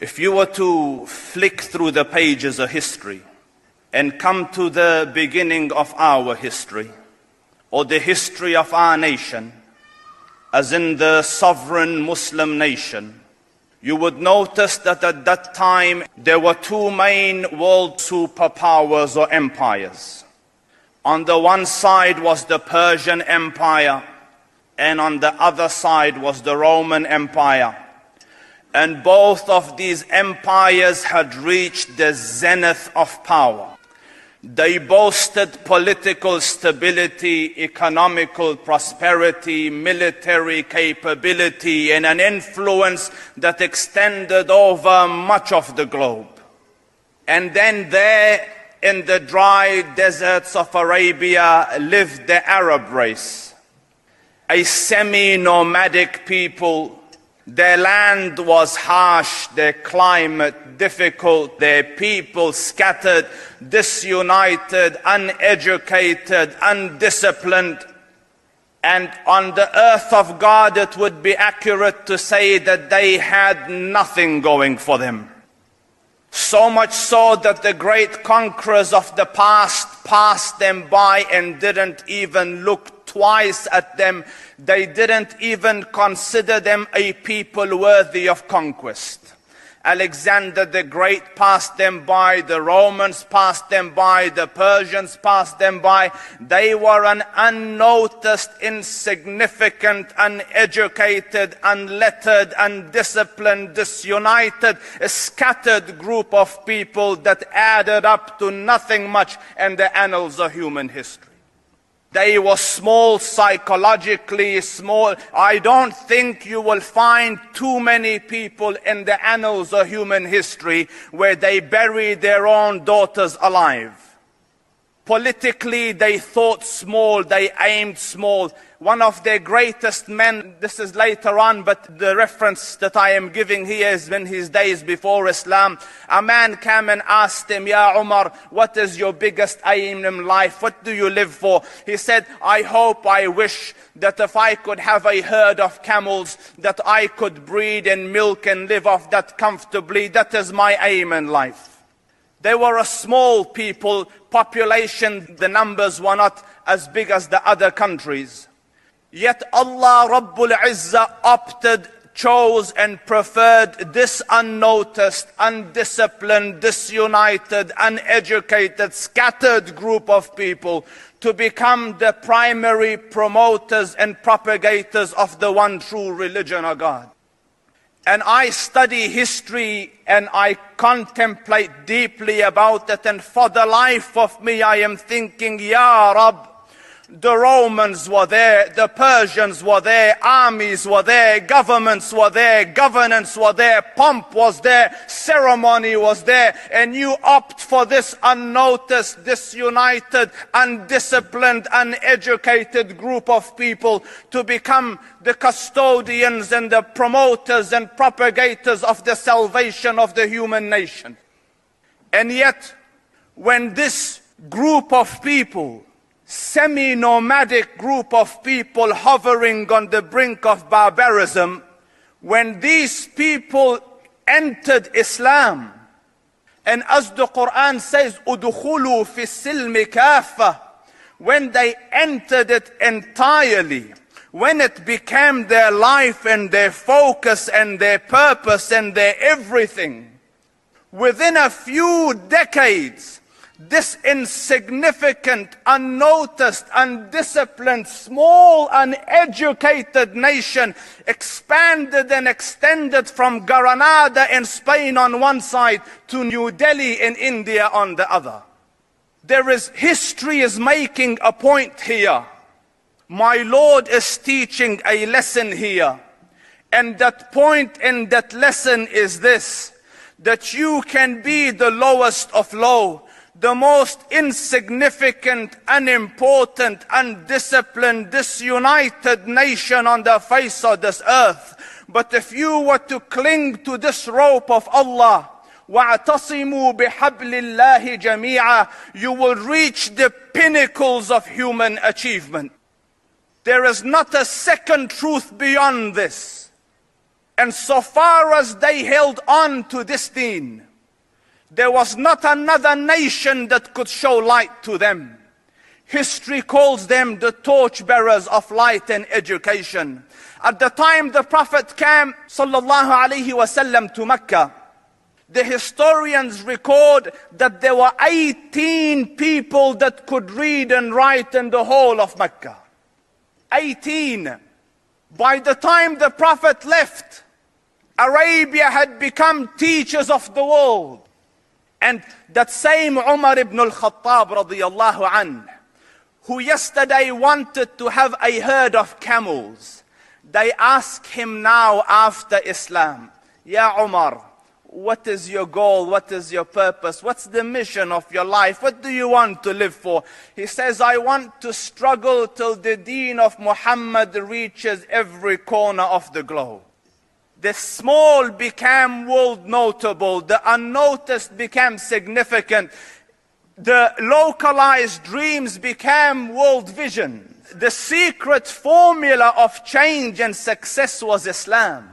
If you were to flick through the pages of history and come to the beginning of our history, or the history of our nation, as in the sovereign Muslim nation, you would notice that at that time there were two main world superpowers or empires. On the one side was the Persian Empire, and on the other side was the Roman Empire. And both of these empires had reached the zenith of power. They boasted political stability, economical prosperity, military capability, and an influence that extended over much of the globe. And then there, in the dry deserts of Arabia, lived the Arab race, a semi-nomadic people. Their land was harsh, their climate difficult, their people scattered, disunited, uneducated, undisciplined. And on the earth of God, it would be accurate to say that they had nothing going for them. So much so that the great conquerors of the past passed them by and didn't even look twice at them. They didn't even consider them a people worthy of conquest. Alexander the Great passed them by, the Romans passed them by, the Persians passed them by. They were an unnoticed, insignificant, uneducated, unlettered, undisciplined, disunited, scattered group of people that added up to nothing much in the annals of human history. They were small, psychologically small. I don't think you will find too many people in the annals of human history where they bury their own daughters alive. Politically, they thought small, they aimed small. One of their greatest men, this is later on, but the reference that I am giving here is in his days before Islam. A man came and asked him, Ya Umar, what is your biggest aim in life? What do you live for? He said, I wish that if I could have a herd of camels, that I could breed and milk and live off that comfortably. That is my aim in life. They were a small people, population, the numbers were not as big as the other countries. Yet Allah Rabbul Izzah chose and preferred this unnoticed, undisciplined, disunited, uneducated, scattered group of people to become the primary promoters and propagators of the one true religion of God. And I study history and I contemplate deeply about it, and for the life of me I am thinking, Ya Rab, the Romans were there, the Persians were there, armies were there, governments were there, governance were there, pomp was there, ceremony was there, and you opt for this unnoticed, disunited, undisciplined, uneducated group of people to become the custodians and the promoters and propagators of the salvation of the human nation. And yet, when this group of people, semi-nomadic group of people hovering on the brink of barbarism, when these people entered Islam, and as the Quran says, "Udkhulu fi silmi kafa," when they entered it entirely, when it became their life and their focus and their purpose and their everything, within a few decades, this insignificant, unnoticed, undisciplined, small, uneducated nation expanded and extended from Granada in Spain on one side to New Delhi in India on the other. History is making a point here. My Lord is teaching a lesson here. And that point in that lesson is this, that you can be the lowest of low, the most insignificant, unimportant, undisciplined, disunited nation on the face of this earth. But if you were to cling to this rope of Allah, وَاعْتَصِمُوا بِحَبْلِ اللَّهِ جَمِيعًا, you will reach the pinnacles of human achievement. There is not a second truth beyond this. And so far as they held on to this deen, there was not another nation that could show light to them. History calls them the torchbearers of light and education. At the time the Prophet came, sallallahu alaihi wasallam, to Mecca, the historians record that there were 18 people that could read and write in the whole of Mecca. 18. By the time the Prophet left, Arabia had become teachers of the world. And that same Umar ibn al-Khattab radiyallahu anhu, who yesterday wanted to have a herd of camels, they ask him now after Islam, Ya Umar, what is your goal? What is your purpose? What's the mission of your life? What do you want to live for? He says, I want to struggle till the deen of Muhammad reaches every corner of the globe. The small became world notable. The unnoticed became significant. The localized dreams became world vision. The secret formula of change and success was Islam.